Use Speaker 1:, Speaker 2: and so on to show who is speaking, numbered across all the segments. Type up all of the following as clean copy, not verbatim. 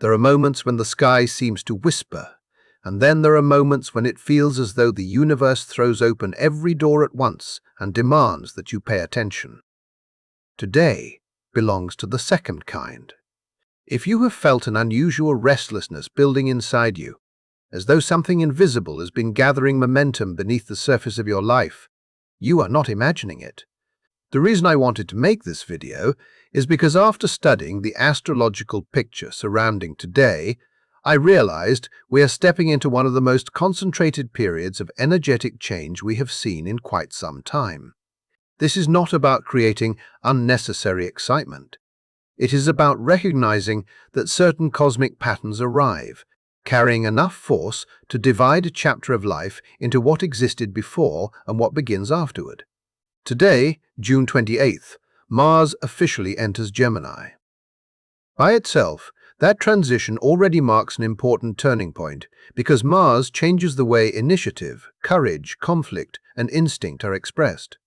Speaker 1: There are moments when the sky seems to whisper, and then there are moments when it feels as though the universe throws open every door at once and demands that you pay attention. Today belongs to the second kind. If you have felt an unusual restlessness building inside you, as though something invisible has been gathering momentum beneath the surface of your life, you are not imagining it. The reason I wanted to make this video is because after studying the astrological picture surrounding today, I realized we are stepping into one of the most concentrated periods of energetic change we have seen in quite some time. This is not about creating unnecessary excitement. It is about recognizing that certain cosmic patterns arrive, carrying enough force to divide a chapter of life into what existed before and what begins afterward. Today, June 28th, Mars officially enters Gemini. By itself, that transition already marks an important turning point because Mars changes the way initiative, courage, conflict, and instinct are expressed.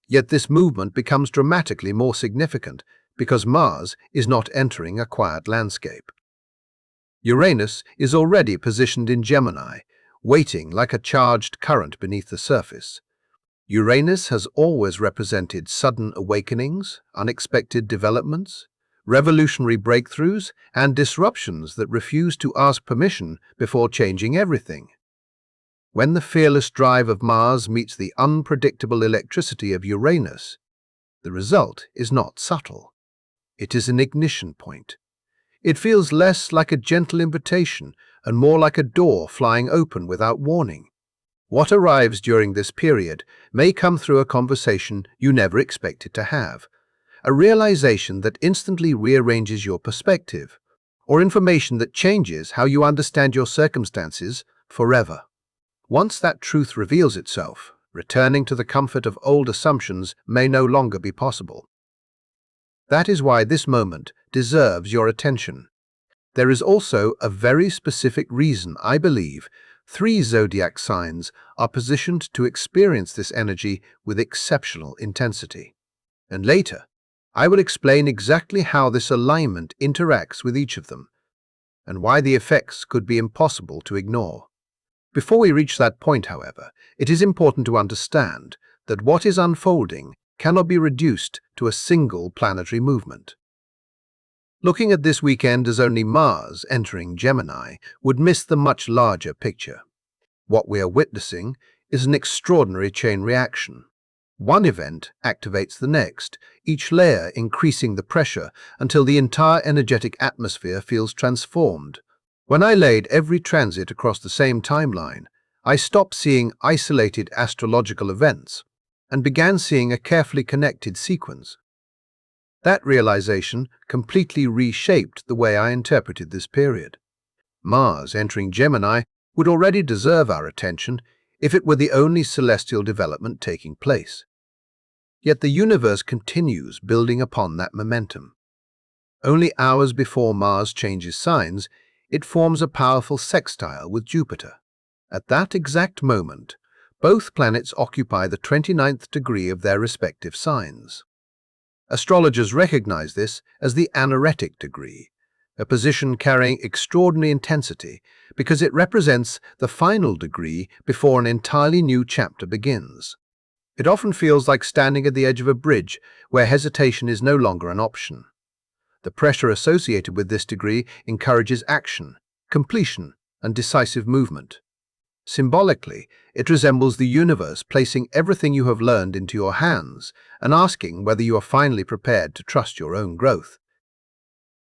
Speaker 1: Yet this movement becomes dramatically more significant because Mars is not entering a quiet landscape. Uranus is already positioned in Gemini, waiting like a charged current beneath the surface. Uranus has always represented sudden awakenings, unexpected developments, revolutionary breakthroughs, and disruptions that refuse to ask permission before changing everything. When the fearless drive of Mars meets the unpredictable electricity of Uranus, the result is not subtle. It is an ignition point. It feels less like a gentle invitation and more like a door flying open without warning. What arrives during this period may come through a conversation you never expected to have, a realization that instantly rearranges your perspective, or information that changes how you understand your circumstances forever. Once that truth reveals itself, returning to the comfort of old assumptions may no longer be possible. That is why this moment deserves your attention. There is also a very specific reason I believe 3 zodiac signs are positioned to experience this energy with exceptional intensity. And later, I will explain exactly how this alignment interacts with each of them, and why the effects could be impossible to ignore. Before we reach that point, however, it is important to understand that what is unfolding cannot be reduced to a single planetary movement. Looking at this weekend as only Mars entering Gemini would miss the much larger picture. What we are witnessing is an extraordinary chain reaction. One event activates the next, each layer increasing the pressure until the entire energetic atmosphere feels transformed. When I laid every transit across the same timeline, I stopped seeing isolated astrological events and began seeing a carefully connected sequence. That realization completely reshaped the way I interpreted this period. Mars entering Gemini would already deserve our attention if it were the only celestial development taking place. Yet the universe continues building upon that momentum. Only hours before Mars changes signs, it forms a powerful sextile with Jupiter. At that exact moment, both planets occupy the 29th degree of their respective signs. Astrologers recognize this as the anaretic degree, a position carrying extraordinary intensity because it represents the final degree before an entirely new chapter begins. It often feels like standing at the edge of a bridge where hesitation is no longer an option. The pressure associated with this degree encourages action, completion, and decisive movement. Symbolically, it resembles the universe placing everything you have learned into your hands and asking whether you are finally prepared to trust your own growth.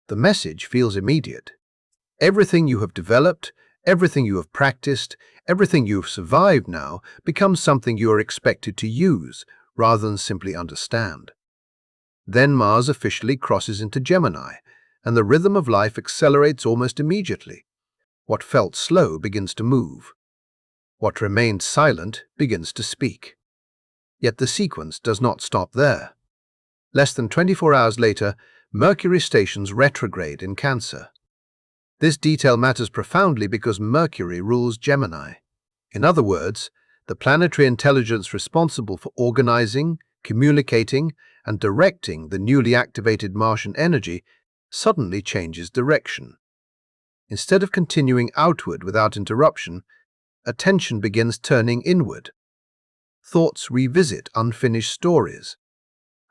Speaker 1: The message feels immediate. Everything you have developed, everything you have practiced, everything you have survived now becomes something you are expected to use rather than simply understand. Then Mars officially crosses into Gemini, and the rhythm of life accelerates almost immediately. What felt slow begins to move. What remained silent begins to speak. Yet the sequence does not stop there. Less than 24 hours later, Mercury stations retrograde in Cancer. This detail matters profoundly because Mercury rules Gemini. In other words, the planetary intelligence responsible for organizing, communicating, and directing the newly activated Martian energy suddenly changes direction. Instead of continuing outward without interruption, attention begins turning inward. Thoughts revisit unfinished stories.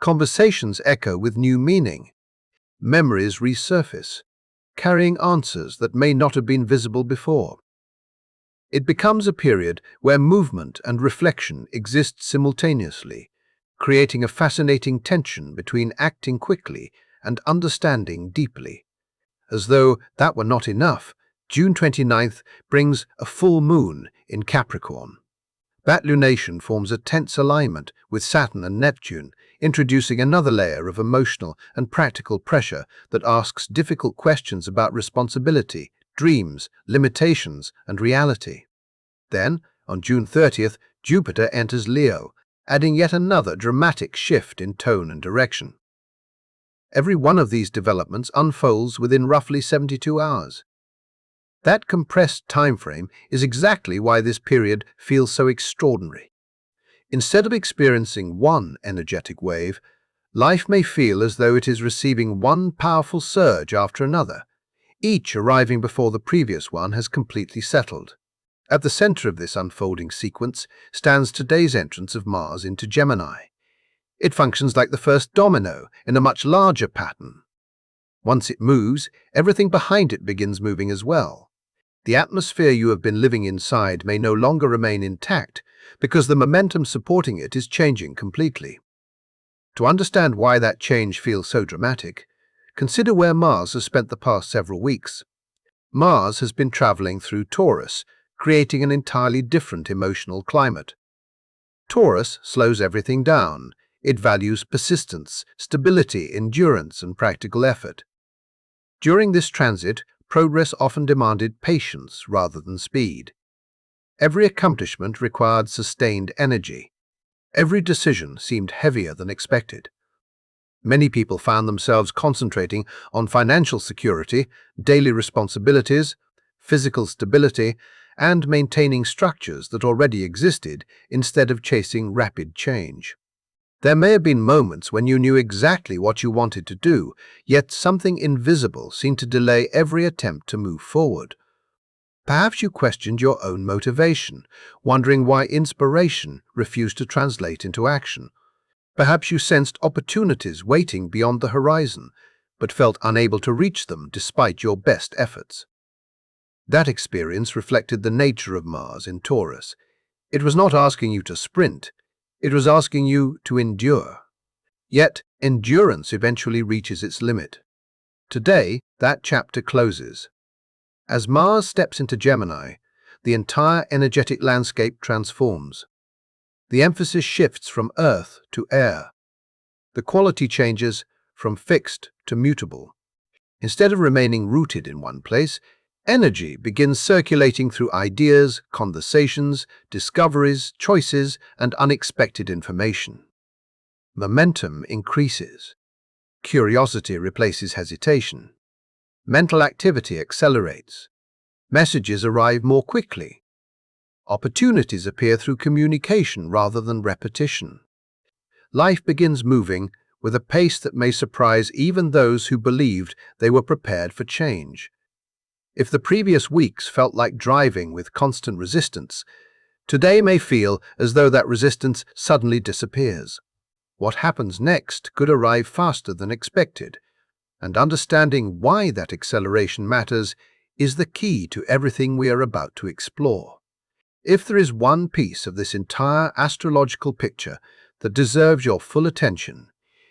Speaker 1: Conversations echo with new meaning. Memories resurface, carrying answers that may not have been visible before. It becomes a period where movement and reflection exist simultaneously, creating a fascinating tension between acting quickly and understanding deeply. As though that were not enough, June 29th brings a full moon in Capricorn. That lunation forms a tense alignment with Saturn and Neptune, introducing another layer of emotional and practical pressure that asks difficult questions about responsibility, dreams, limitations, and reality. Then, on June 30th, Jupiter enters Leo, adding yet another dramatic shift in tone and direction. Every one of these developments unfolds within roughly 72 hours. That compressed time frame is exactly why this period feels so extraordinary. Instead of experiencing one energetic wave, life may feel as though it is receiving one powerful surge after another, each arriving before the previous one has completely settled. At the center of this unfolding sequence stands today's entrance of Mars into Gemini. It functions like the first domino in a much larger pattern. Once it moves, everything behind it begins moving as well. The atmosphere you have been living inside may no longer remain intact because the momentum supporting it is changing completely. To understand why that change feels so dramatic, consider where Mars has spent the past several weeks. Mars has been traveling through Taurus, creating an entirely different emotional climate. Taurus slows everything down. It values persistence, stability, endurance, and practical effort. During this transit, progress often demanded patience rather than speed. Every accomplishment required sustained energy. Every decision seemed heavier than expected. Many people found themselves concentrating on financial security, daily responsibilities, physical stability, and maintaining structures that already existed instead of chasing rapid change. There may have been moments when you knew exactly what you wanted to do, yet something invisible seemed to delay every attempt to move forward. Perhaps you questioned your own motivation, wondering why inspiration refused to translate into action. Perhaps you sensed opportunities waiting beyond the horizon, but felt unable to reach them despite your best efforts. That experience reflected the nature of Mars in Taurus. It was not asking you to sprint, it was asking you to endure. Yet, endurance eventually reaches its limit. Today, that chapter closes. As Mars steps into Gemini, the entire energetic landscape transforms. The emphasis shifts from earth to air. The quality changes from fixed to mutable. Instead of remaining rooted in one place, energy begins circulating through ideas, conversations, discoveries, choices, and unexpected information. Momentum increases. Curiosity replaces hesitation. Mental activity accelerates. Messages arrive more quickly. Opportunities appear through communication rather than repetition. Life begins moving with a pace that may surprise even those who believed they were prepared for change. If the previous weeks felt like driving with constant resistance, today may feel as though that resistance suddenly disappears. What happens next could arrive faster than expected, and understanding why that acceleration matters is the key to everything we are about to explore. If there is one piece of this entire astrological picture that deserves your full attention,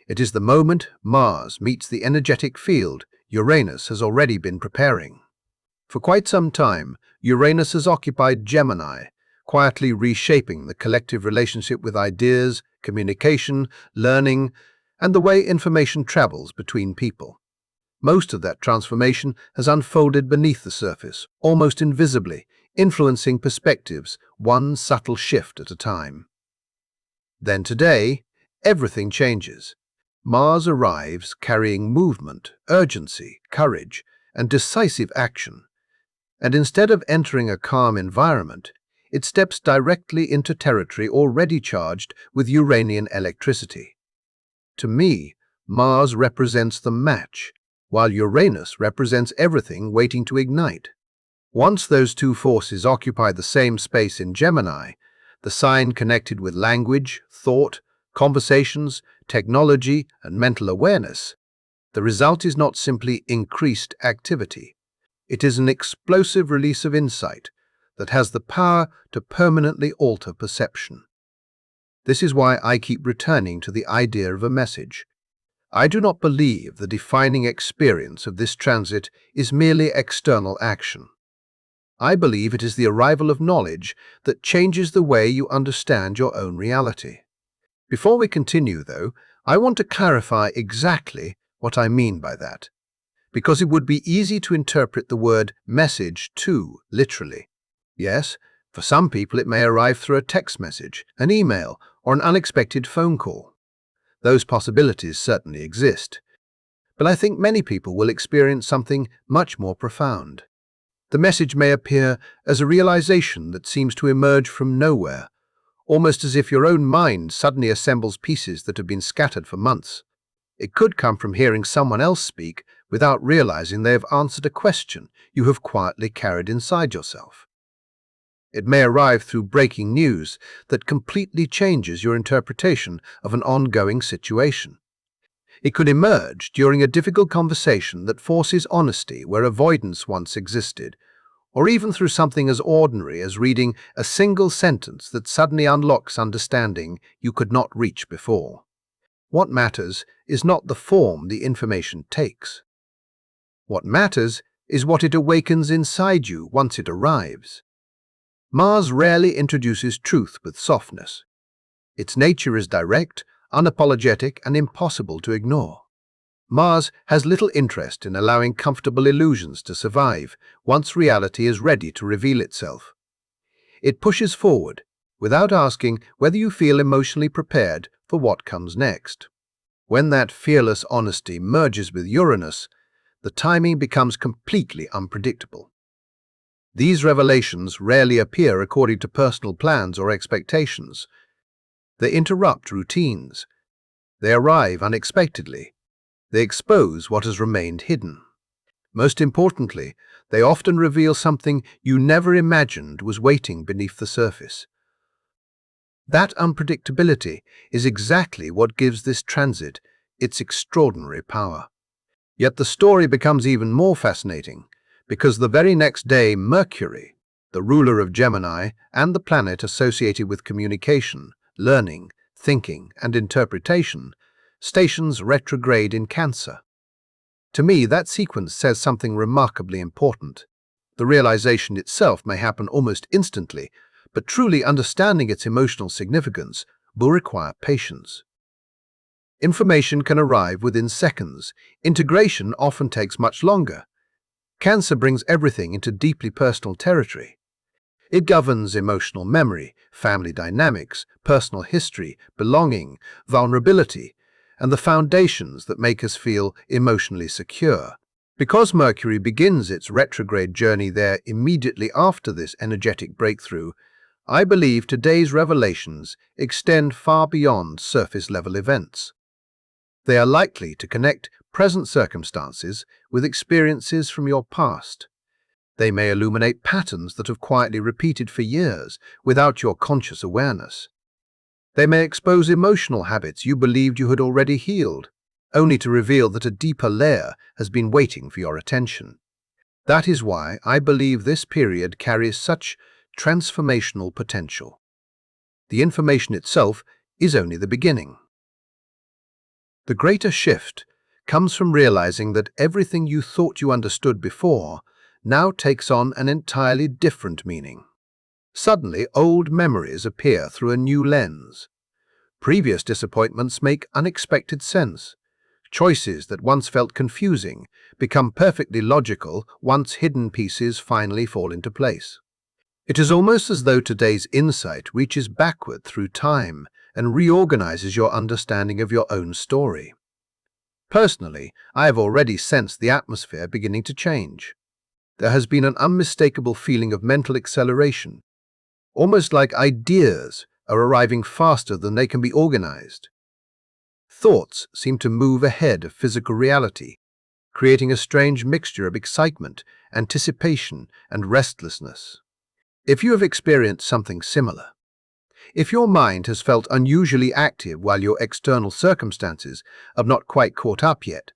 Speaker 1: it is the moment Mars meets the energetic field Uranus has already been preparing. For quite some time, Uranus has occupied Gemini, quietly reshaping the collective relationship with ideas, communication, learning, and the way information travels between people. Most of that transformation has unfolded beneath the surface, almost invisibly, influencing perspectives, one subtle shift at a time. Then today, everything changes. Mars arrives carrying movement, urgency, courage, and decisive action. And instead of entering a calm environment, it steps directly into territory already charged with Uranian electricity. To me, Mars represents the match, while Uranus represents everything waiting to ignite. Once those two forces occupy the same space in Gemini, the sign connected with language, thought, conversations, technology, and mental awareness, the result is not simply increased activity. It is an explosive release of insight that has the power to permanently alter perception. This is why I keep returning to the idea of a message. I do not believe the defining experience of this transit is merely external action. I believe it is the arrival of knowledge that changes the way you understand your own reality. Before we continue, though, I want to clarify exactly what I mean by that, because it would be easy to interpret the word message too literally. Yes, for some people it may arrive through a text message, an email, or an unexpected phone call. Those possibilities certainly exist, but I think many people will experience something much more profound. The message may appear as a realization that seems to emerge from nowhere, almost as if your own mind suddenly assembles pieces that have been scattered for months. It could come from hearing someone else speak without realizing they have answered a question you have quietly carried inside yourself. It may arrive through breaking news that completely changes your interpretation of an ongoing situation. It could emerge during a difficult conversation that forces honesty where avoidance once existed, or even through something as ordinary as reading a single sentence that suddenly unlocks understanding you could not reach before. What matters is not the form the information takes. What matters is what it awakens inside you once it arrives. Mars rarely introduces truth with softness. Its nature is direct, unapologetic, and impossible to ignore. Mars has little interest in allowing comfortable illusions to survive once reality is ready to reveal itself. It pushes forward, without asking whether you feel emotionally prepared for what comes next. When that fearless honesty merges with Uranus, the timing becomes completely unpredictable. These revelations rarely appear according to personal plans or expectations. They interrupt routines. They arrive unexpectedly. They expose what has remained hidden. Most importantly, they often reveal something you never imagined was waiting beneath the surface. That unpredictability is exactly what gives this transit its extraordinary power. Yet the story becomes even more fascinating because the very next day Mercury, the ruler of Gemini and the planet associated with communication, learning, thinking, and interpretation, stations retrograde in Cancer. To me, that sequence says something remarkably important. The realization itself may happen almost instantly, but truly understanding its emotional significance will require patience. Information can arrive within seconds. Integration often takes much longer. Cancer brings everything into deeply personal territory. It governs emotional memory, family dynamics, personal history, belonging, vulnerability, and the foundations that make us feel emotionally secure. Because Mercury begins its retrograde journey there immediately after this energetic breakthrough, I believe today's revelations extend far beyond surface-level events. They are likely to connect present circumstances with experiences from your past. They may illuminate patterns that have quietly repeated for years without your conscious awareness. They may expose emotional habits you believed you had already healed, only to reveal that a deeper layer has been waiting for your attention. That is why I believe this period carries such transformational potential. The information itself is only the beginning. The greater shift comes from realizing that everything you thought you understood before now takes on an entirely different meaning. Suddenly, old memories appear through a new lens. Previous disappointments make unexpected sense. Choices that once felt confusing become perfectly logical once hidden pieces finally fall into place. It is almost as though today's insight reaches backward through time and reorganizes your understanding of your own story. Personally, I have already sensed the atmosphere beginning to change. There has been an unmistakable feeling of mental acceleration, almost like ideas are arriving faster than they can be organized. Thoughts seem to move ahead of physical reality, creating a strange mixture of excitement, anticipation, and restlessness. If you have experienced something similar, if your mind has felt unusually active while your external circumstances have not quite caught up yet,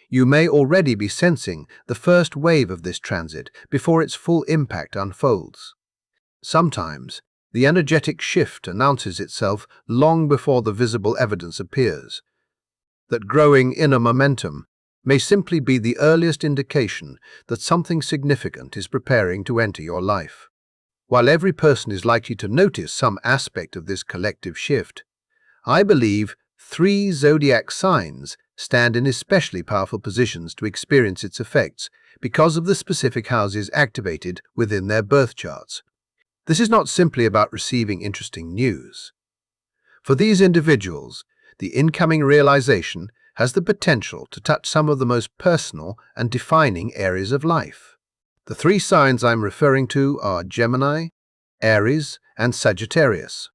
Speaker 1: you may already be sensing the first wave of this transit before its full impact unfolds. Sometimes, the energetic shift announces itself long before the visible evidence appears. That growing inner momentum may simply be the earliest indication that something significant is preparing to enter your life. While every person is likely to notice some aspect of this collective shift, I believe 3 zodiac signs stand in especially powerful positions to experience its effects because of the specific houses activated within their birth charts. This is not simply about receiving interesting news. For these individuals, the incoming realization has the potential to touch some of the most personal and defining areas of life. The 3 signs I'm referring to are Gemini, Aries, and Sagittarius.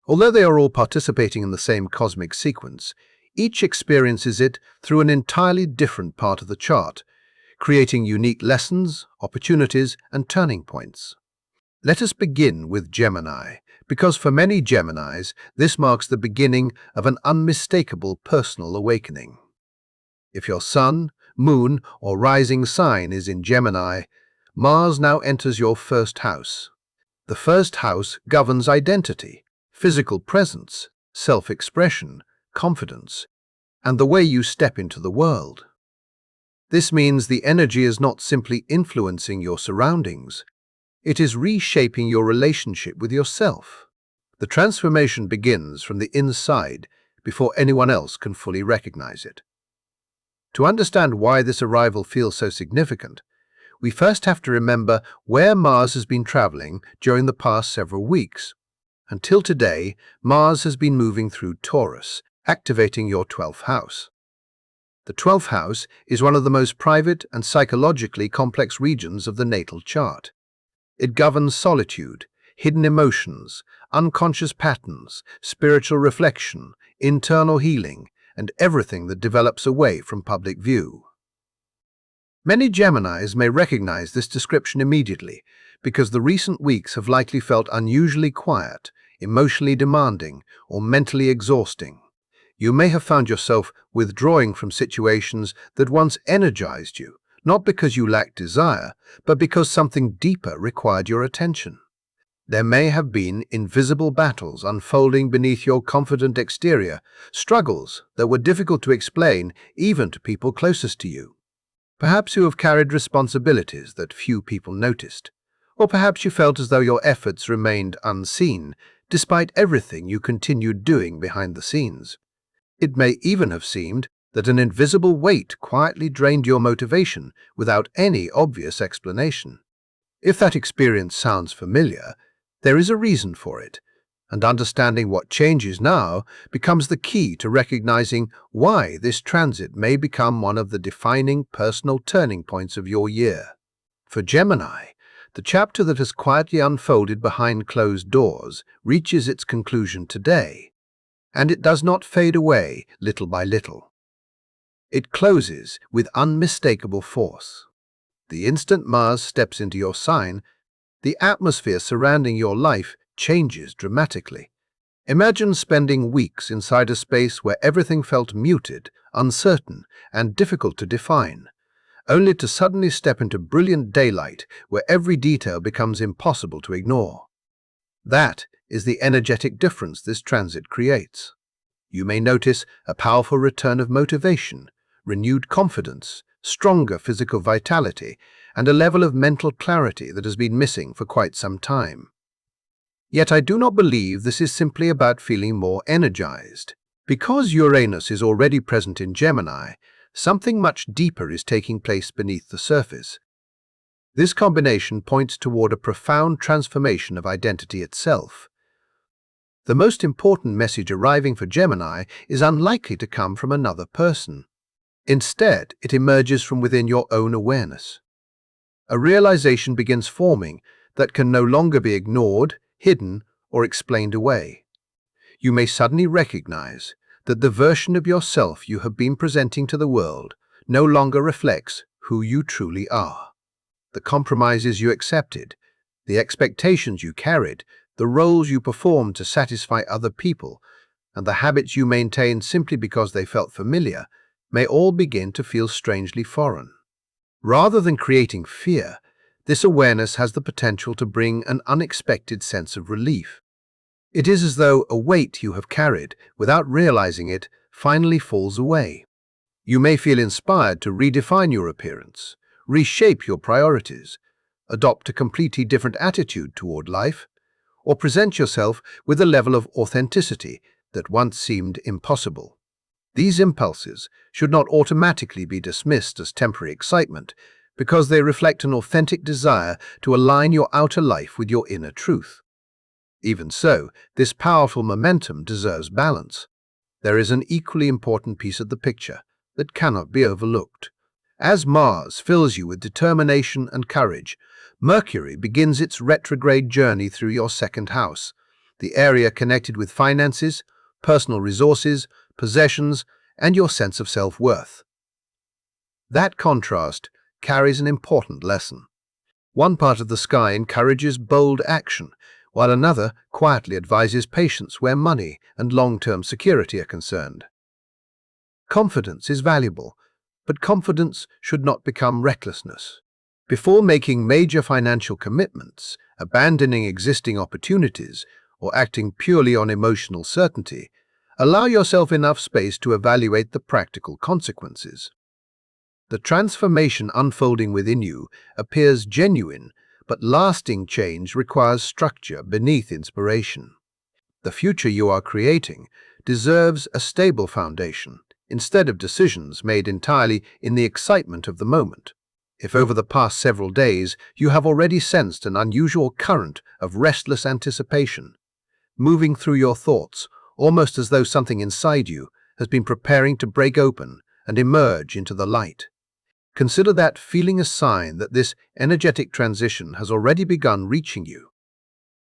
Speaker 1: Although they are all participating in the same cosmic sequence, each experiences it through an entirely different part of the chart, creating unique lessons, opportunities, and turning points. Let us begin with Gemini, because for many Geminis, this marks the beginning of an unmistakable personal awakening. If your sun, moon, or rising sign is in Gemini, Mars now enters your first house. The first house governs identity, physical presence, self-expression, confidence, and the way you step into the world. This means the energy is not simply influencing your surroundings, it is reshaping your relationship with yourself. The transformation begins from the inside before anyone else can fully recognize it. To understand why this arrival feels so significant, we first have to remember where Mars has been traveling during the past several weeks. Until today, Mars has been moving through Taurus, activating your 12th house. The 12th house is one of the most private and psychologically complex regions of the natal chart. It governs solitude, hidden emotions, unconscious patterns, spiritual reflection, internal healing, and everything that develops away from public view. Many Geminis may recognize this description immediately because the recent weeks have likely felt unusually quiet, emotionally demanding, or mentally exhausting. You may have found yourself withdrawing from situations that once energized you, not because you lacked desire, but because something deeper required your attention. There may have been invisible battles unfolding beneath your confident exterior, struggles that were difficult to explain even to people closest to you. Perhaps you have carried responsibilities that few people noticed, or perhaps you felt as though your efforts remained unseen, despite everything you continued doing behind the scenes. It may even have seemed that an invisible weight quietly drained your motivation without any obvious explanation. If that experience sounds familiar, there is a reason for it, and understanding what changes now becomes the key to recognizing why this transit may become one of the defining personal turning points of your year. For Gemini, the chapter that has quietly unfolded behind closed doors reaches its conclusion today, and it does not fade away little by little. It closes with unmistakable force. The instant Mars steps into your sign, the atmosphere surrounding your life changes dramatically. Imagine spending weeks inside a space where everything felt muted, uncertain, and difficult to define, only to suddenly step into brilliant daylight where every detail becomes impossible to ignore. That is the energetic difference this transit creates. You may notice a powerful return of motivation, renewed confidence, stronger physical vitality, and a level of mental clarity that has been missing for quite some time. Yet I do not believe this is simply about feeling more energized. Because Uranus is already present in Gemini, something much deeper is taking place beneath the surface. This combination points toward a profound transformation of identity itself. The most important message arriving for Gemini is unlikely to come from another person. Instead, it emerges from within your own awareness. A realization begins forming that can no longer be ignored, hidden, or explained away. You may suddenly recognize that the version of yourself you have been presenting to the world no longer reflects who you truly are. The compromises you accepted, the expectations you carried, the roles you performed to satisfy other people, and the habits you maintained simply because they felt familiar, may all begin to feel strangely foreign. Rather than creating fear, this awareness has the potential to bring an unexpected sense of relief. It is as though a weight you have carried, without realizing it, finally falls away. You may feel inspired to redefine your appearance, reshape your priorities, adopt a completely different attitude toward life, or present yourself with a level of authenticity that once seemed impossible. These impulses should not automatically be dismissed as temporary excitement, because they reflect an authentic desire to align your outer life with your inner truth. Even so, this powerful momentum deserves balance. There is an equally important piece of the picture that cannot be overlooked. As Mars fills you with determination and courage, Mercury begins its retrograde journey through your second house, the area connected with finances, personal resources, possessions, and your sense of self-worth. That contrast carries an important lesson. One part of the sky encourages bold action, while another quietly advises patience where money and long-term security are concerned. Confidence is valuable, but confidence should not become recklessness. Before making major financial commitments, abandoning existing opportunities, or acting purely on emotional certainty, allow yourself enough space to evaluate the practical consequences. The transformation unfolding within you appears genuine, but lasting change requires structure beneath inspiration. The future you are creating deserves a stable foundation, instead of decisions made entirely in the excitement of the moment. If over the past several days you have already sensed an unusual current of restless anticipation, moving through your thoughts, almost as though something inside you has been preparing to break open and emerge into the light, consider that feeling a sign that this energetic transition has already begun reaching you.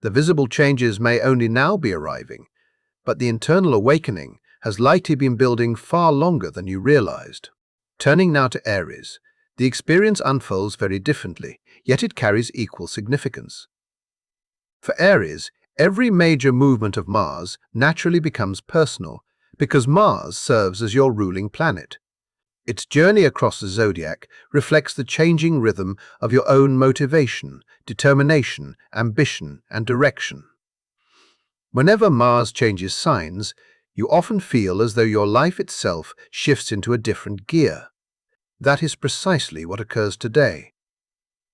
Speaker 1: The visible changes may only now be arriving, but the internal awakening has likely been building far longer than you realized. Turning now to Aries, the experience unfolds very differently, yet it carries equal significance. For Aries, every major movement of Mars naturally becomes personal, because Mars serves as your ruling planet. Its journey across the zodiac reflects the changing rhythm of your own motivation, determination, ambition, and direction. Whenever Mars changes signs, you often feel as though your life itself shifts into a different gear. That is precisely what occurs today.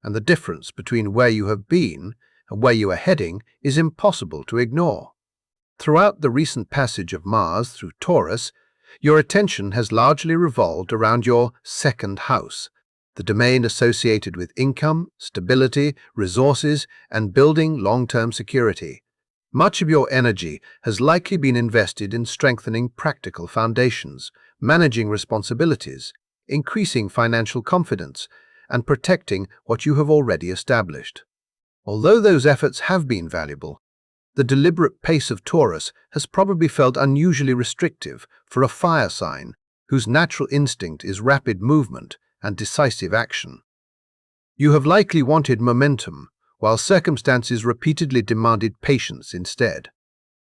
Speaker 1: And the difference between where you have been and where you are heading is impossible to ignore. Throughout the recent passage of Mars through Taurus, your attention has largely revolved around your second house, the domain associated with income, stability, resources, and building long-term security. Much of your energy has likely been invested in strengthening practical foundations, managing responsibilities, increasing financial confidence, and protecting what you have already established. Although those efforts have been valuable, the deliberate pace of Taurus has probably felt unusually restrictive for a fire sign whose natural instinct is rapid movement and decisive action. You have likely wanted momentum, while circumstances repeatedly demanded patience instead.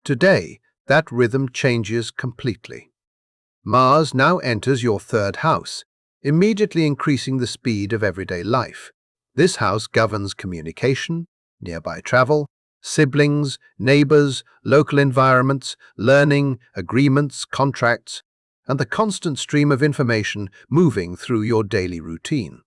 Speaker 1: Today, that rhythm changes completely. Mars now enters your third house, immediately increasing the speed of everyday life. This house governs communication, nearby travel, siblings, neighbors, local environments, learning, agreements, contracts, and the constant stream of information moving through your daily routine.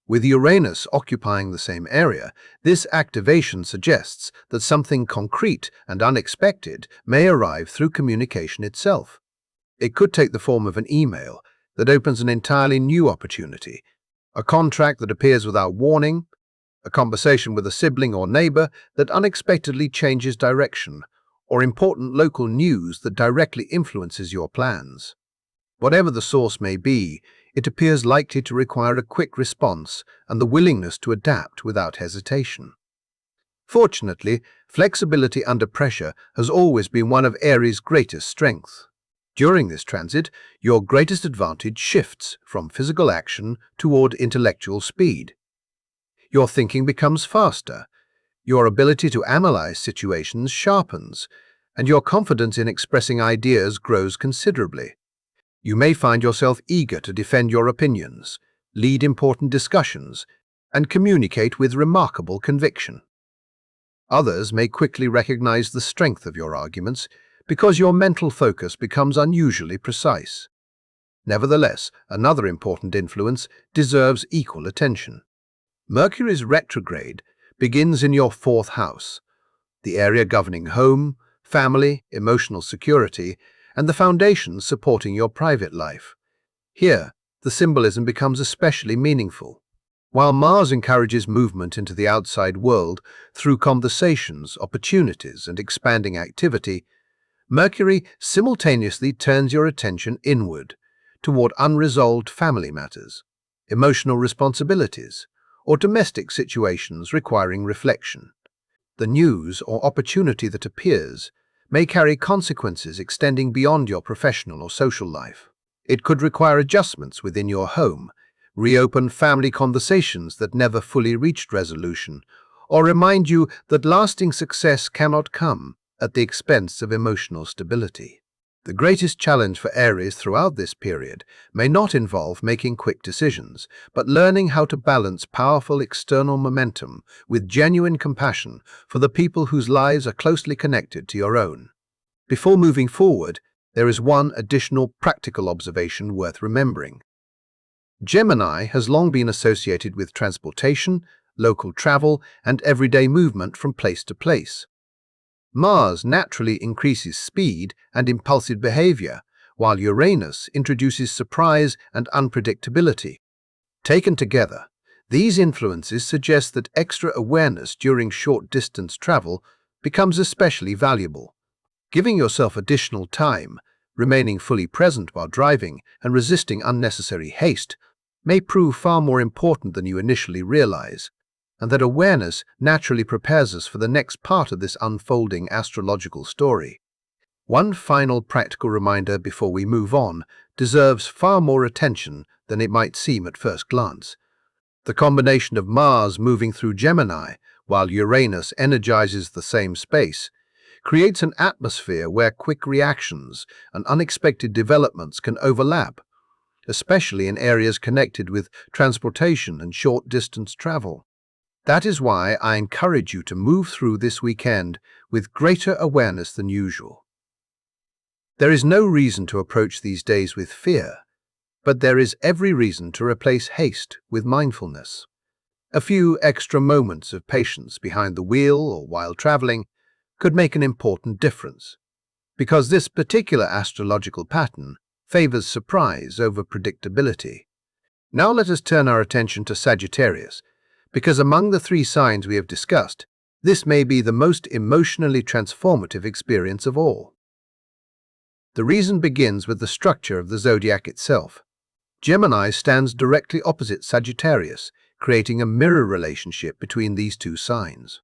Speaker 1: With Uranus occupying the same area, this activation suggests that something concrete and unexpected may arrive through communication itself. It could take the form of an email that opens an entirely new opportunity, a contract that appears without warning, a conversation with a sibling or neighbor that unexpectedly changes direction, or important local news that directly influences your plans. Whatever the source may be, it appears likely to require a quick response and the willingness to adapt without hesitation. Fortunately, flexibility under pressure has always been one of Aries' greatest strengths. During this transit, your greatest advantage shifts from physical action toward intellectual speed. Your thinking becomes faster, your ability to analyze situations sharpens, and your confidence in expressing ideas grows considerably. You may find yourself eager to defend your opinions, lead important discussions, and communicate with remarkable conviction. Others may quickly recognize the strength of your arguments because your mental focus becomes unusually precise. Nevertheless, another important influence deserves equal attention. Mercury's retrograde begins in your fourth house, the area governing home, family, emotional security, and the foundations supporting your private life. Here, the symbolism becomes especially meaningful. While Mars encourages movement into the outside world through conversations, opportunities, and expanding activity, Mercury simultaneously turns your attention inward, toward unresolved family matters, emotional responsibilities, or domestic situations requiring reflection. The news or opportunity that appears may carry consequences extending beyond your professional or social life. It could require adjustments within your home, reopen family conversations that never fully reached resolution, or remind you that lasting success cannot come at the expense of emotional stability. The greatest challenge for Aries throughout this period may not involve making quick decisions, but learning how to balance powerful external momentum with genuine compassion for the people whose lives are closely connected to your own. Before moving forward, there is one additional practical observation worth remembering. Gemini has long been associated with transportation, local travel, and everyday movement from place to place. Mars naturally increases speed and impulsive behavior, while Uranus introduces surprise and unpredictability. Taken together, these influences suggest that extra awareness during short-distance travel becomes especially valuable. Giving yourself additional time, remaining fully present while driving, and resisting unnecessary haste may prove far more important than you initially realize, and that awareness naturally prepares us for the next part of this unfolding astrological story. One final practical reminder before we move on deserves far more attention than it might seem at first glance. The combination of Mars moving through Gemini, while Uranus energizes the same space, creates an atmosphere where quick reactions and unexpected developments can overlap, especially in areas connected with transportation and short-distance travel. That is why I encourage you to move through this weekend with greater awareness than usual. There is no reason to approach these days with fear, but there is every reason to replace haste with mindfulness. A few extra moments of patience behind the wheel or while traveling could make an important difference, because this particular astrological pattern favors surprise over predictability. Now let us turn our attention to Sagittarius, because among the three signs we have discussed, this may be the most emotionally transformative experience of all. The reason begins with the structure of the zodiac itself. Gemini stands directly opposite Sagittarius, creating a mirror relationship between these two signs.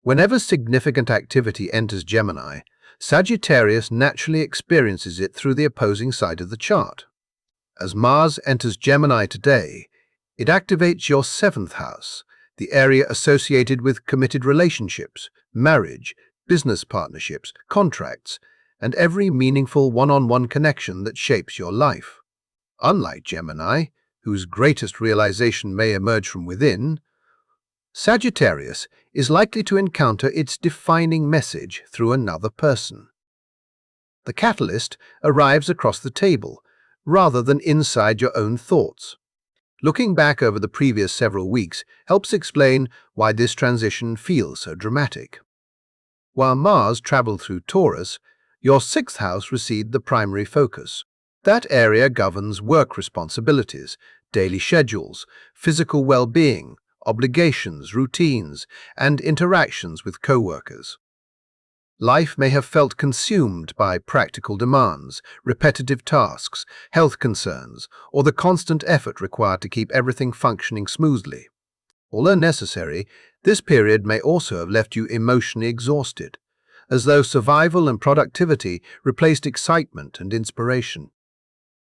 Speaker 1: Whenever significant activity enters Gemini, Sagittarius naturally experiences it through the opposing side of the chart. As Mars enters Gemini today, it activates your seventh house, the area associated with committed relationships, marriage, business partnerships, contracts, and every meaningful one-on-one connection that shapes your life. Unlike Gemini, whose greatest realization may emerge from within, Sagittarius is likely to encounter its defining message through another person. The catalyst arrives across the table, rather than inside your own thoughts. Looking back over the previous several weeks helps explain why this transition feels so dramatic. While Mars traveled through Taurus, your sixth house received the primary focus. That area governs work responsibilities, daily schedules, physical well-being, obligations, routines, and interactions with co-workers. Life may have felt consumed by practical demands, repetitive tasks, health concerns, or the constant effort required to keep everything functioning smoothly. Although necessary, this period may also have left you emotionally exhausted, as though survival and productivity replaced excitement and inspiration.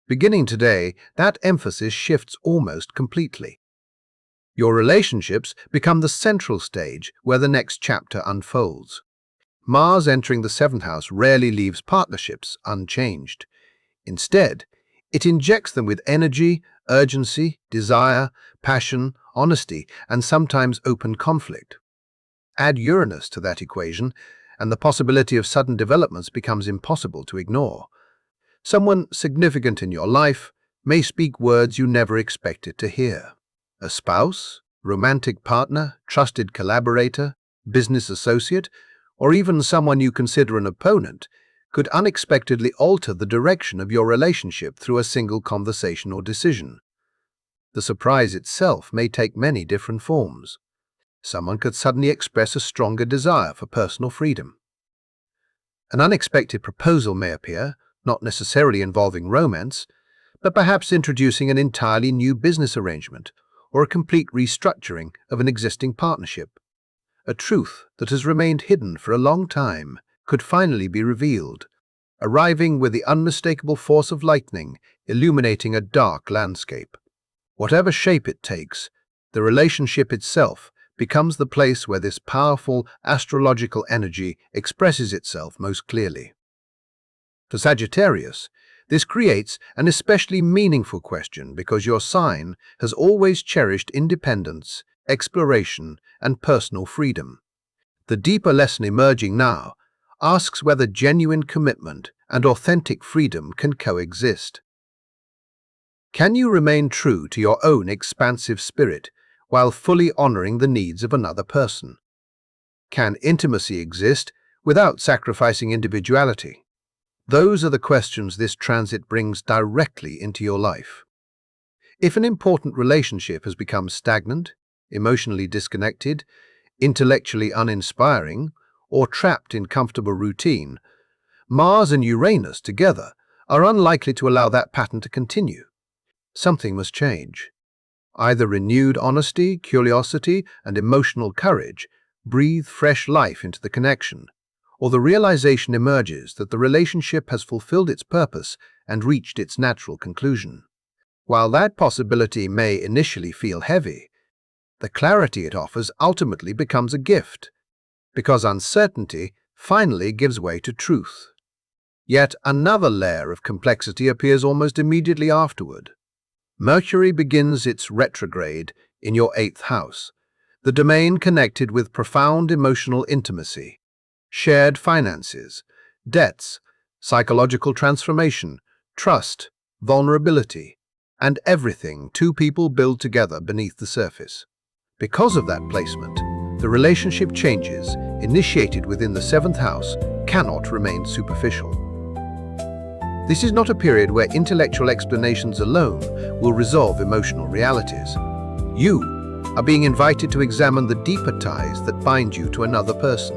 Speaker 1: Beginning today, that emphasis shifts almost completely. Your relationships become the central stage where the next chapter unfolds. Mars entering the seventh house rarely leaves partnerships unchanged. Instead, it injects them with energy, urgency, desire, passion, honesty, and sometimes open conflict. Add Uranus to that equation, and the possibility of sudden developments becomes impossible to ignore. Someone significant in your life may speak words you never expected to hear. A spouse, romantic partner, trusted collaborator, business associate, or even someone you consider an opponent could unexpectedly alter the direction of your relationship through a single conversation or decision. The surprise itself may take many different forms. Someone could suddenly express a stronger desire for personal freedom. An unexpected proposal may appear, not necessarily involving romance, but perhaps introducing an entirely new business arrangement or a complete restructuring of an existing partnership. A truth that has remained hidden for a long time could finally be revealed, arriving with the unmistakable force of lightning, illuminating a dark landscape. Whatever shape it takes, the relationship itself becomes the place where this powerful astrological energy expresses itself most clearly. For Sagittarius, this creates an especially meaningful question because your sign has always cherished independence, exploration, and personal freedom. The deeper lesson emerging now asks whether genuine commitment and authentic freedom can coexist. Can you remain true to your own expansive spirit while fully honoring the needs of another person? Can intimacy exist without sacrificing individuality? Those are the questions this transit brings directly into your life. If an important relationship has become stagnant, emotionally disconnected, intellectually uninspiring, or trapped in comfortable routine, Mars and Uranus together are unlikely to allow that pattern to continue. Something must change. Either renewed honesty, curiosity, and emotional courage breathe fresh life into the connection, or the realization emerges that the relationship has fulfilled its purpose and reached its natural conclusion. While that possibility may initially feel heavy, the clarity it offers ultimately becomes a gift, because uncertainty finally gives way to truth. Yet another layer of complexity appears almost immediately afterward. Mercury begins its retrograde in your 8th house, the domain connected with profound emotional intimacy, shared finances, debts, psychological transformation, trust, vulnerability, and everything two people build together beneath the surface. Because of that placement, the relationship changes initiated within the 7th house cannot remain superficial. This is not a period where intellectual explanations alone will resolve emotional realities. You are being invited to examine the deeper ties that bind you to another person.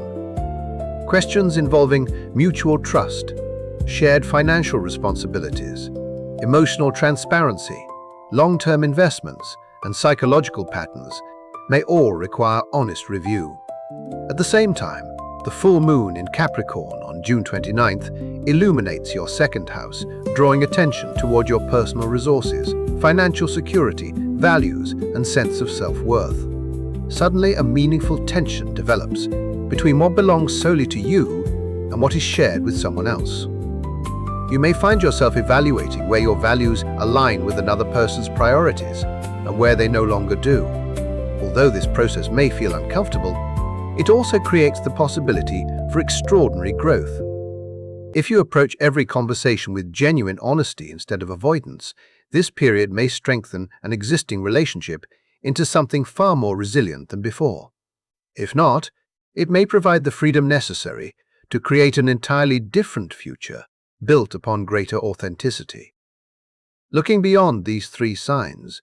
Speaker 1: Questions involving mutual trust, shared financial responsibilities, emotional transparency, long-term investments, and psychological patterns may all require honest review. At the same time, the full moon in Capricorn on June 29th illuminates your 2nd house, drawing attention toward your personal resources, financial security, values, and sense of self-worth. Suddenly, a meaningful tension develops between what belongs solely to you and what is shared with someone else. You may find yourself evaluating where your values align with another person's priorities and where they no longer do. Although this process may feel uncomfortable, it also creates the possibility for extraordinary growth. If you approach every conversation with genuine honesty instead of avoidance, this period may strengthen an existing relationship into something far more resilient than before. If not, it may provide the freedom necessary to create an entirely different future built upon greater authenticity. Looking beyond these 3 signs,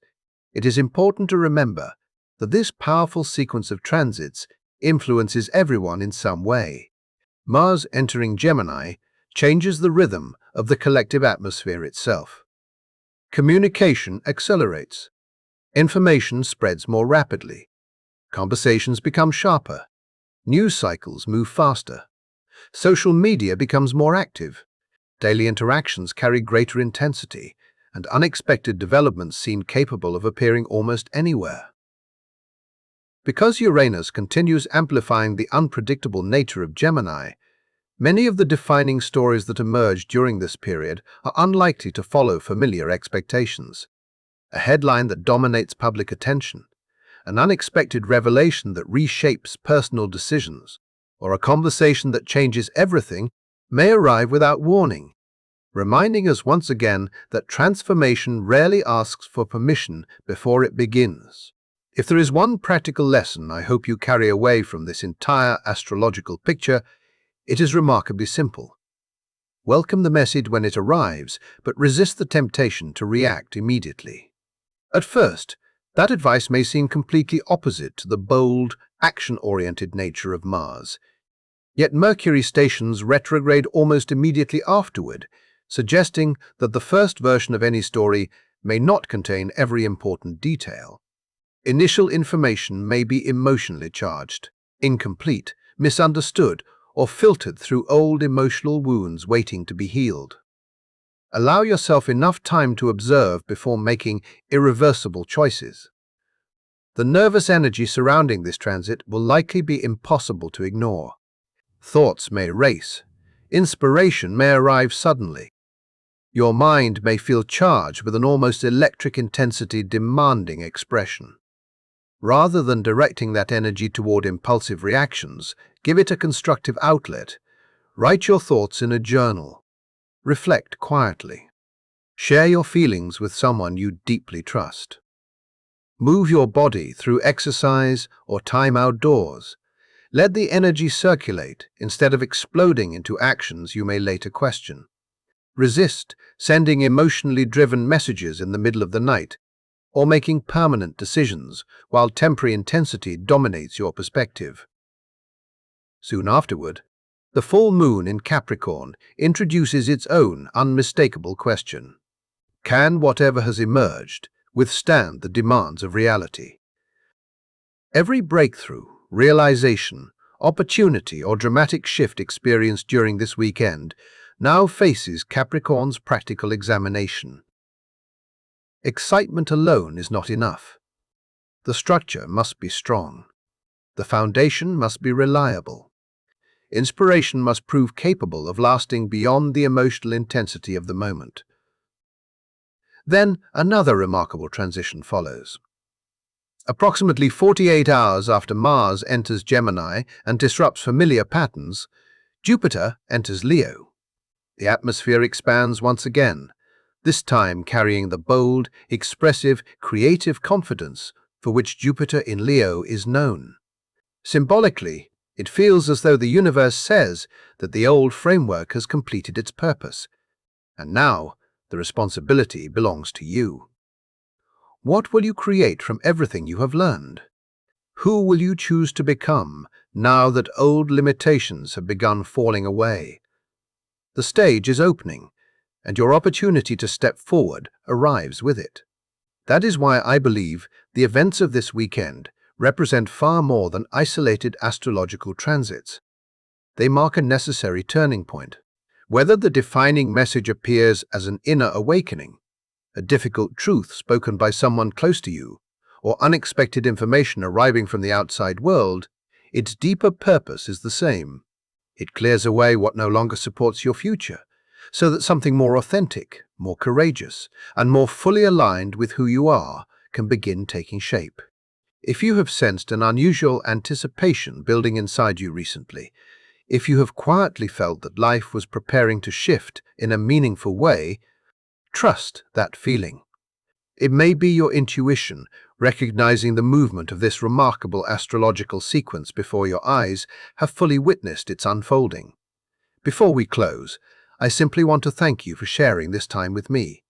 Speaker 1: it is important to remember that this powerful sequence of transits influences everyone in some way. Mars entering Gemini changes the rhythm of the collective atmosphere itself. Communication accelerates. Information spreads more rapidly. Conversations become sharper. News cycles move faster. Social media becomes more active. Daily interactions carry greater intensity, and unexpected developments seem capable of appearing almost anywhere. Because Uranus continues amplifying the unpredictable nature of Gemini, many of the defining stories that emerge during this period are unlikely to follow familiar expectations. A headline that dominates public attention, an unexpected revelation that reshapes personal decisions, or a conversation that changes everything may arrive without warning, reminding us once again that transformation rarely asks for permission before it begins. If there is one practical lesson I hope you carry away from this entire astrological picture, it is remarkably simple. Welcome the message when it arrives, but resist the temptation to react immediately. At first, that advice may seem completely opposite to the bold, action-oriented nature of Mars. Yet Mercury stations retrograde almost immediately afterward, suggesting that the first version of any story may not contain every important detail. Initial information may be emotionally charged, incomplete, misunderstood, or filtered through old emotional wounds waiting to be healed. Allow yourself enough time to observe before making irreversible choices. The nervous energy surrounding this transit will likely be impossible to ignore. Thoughts may race. Inspiration may arrive suddenly. Your mind may feel charged with an almost electric intensity demanding expression. Rather than directing that energy toward impulsive reactions, give it a constructive outlet. Write your thoughts in a journal. Reflect quietly. Share your feelings with someone you deeply trust. Move your body through exercise or time outdoors. Let the energy circulate instead of exploding into actions you may later question. Resist sending emotionally driven messages in the middle of the night, or making permanent decisions while temporary intensity dominates your perspective. Soon afterward, the full moon in Capricorn introduces its own unmistakable question. Can whatever has emerged withstand the demands of reality? Every breakthrough, realization, opportunity, or dramatic shift experienced during this weekend now faces Capricorn's practical examination. Excitement alone is not enough. The structure must be strong. The foundation must be reliable. Inspiration must prove capable of lasting beyond the emotional intensity of the moment. Then another remarkable transition follows. Approximately 48 hours after Mars enters Gemini and disrupts familiar patterns, Jupiter enters Leo. The atmosphere expands once again, this time carrying the bold, expressive, creative confidence for which Jupiter in Leo is known. Symbolically, it feels as though the universe says that the old framework has completed its purpose, and now the responsibility belongs to you. What will you create from everything you have learned? Who will you choose to become now that old limitations have begun falling away? The stage is opening, and your opportunity to step forward arrives with it. That is why I believe the events of this weekend represent far more than isolated astrological transits. They mark a necessary turning point. Whether the defining message appears as an inner awakening, a difficult truth spoken by someone close to you, or unexpected information arriving from the outside world, its deeper purpose is the same. It clears away what no longer supports your future, so that something more authentic, more courageous, and more fully aligned with who you are can begin taking shape. If you have sensed an unusual anticipation building inside you recently, if you have quietly felt that life was preparing to shift in a meaningful way, trust that feeling. It may be your intuition, recognizing the movement of this remarkable astrological sequence before your eyes have fully witnessed its unfolding. Before we close, I simply want to thank you for sharing this time with me.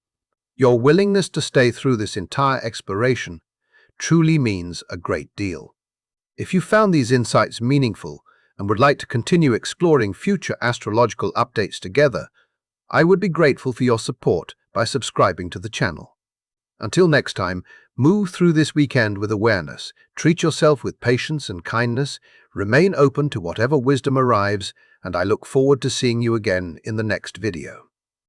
Speaker 1: Your willingness to stay through this entire exploration truly means a great deal. If you found these insights meaningful and would like to continue exploring future astrological updates together, I would be grateful for your support by subscribing to the channel. Until next time, move through this weekend with awareness, treat yourself with patience and kindness, remain open to whatever wisdom arrives, and I look forward to seeing you again in the next video.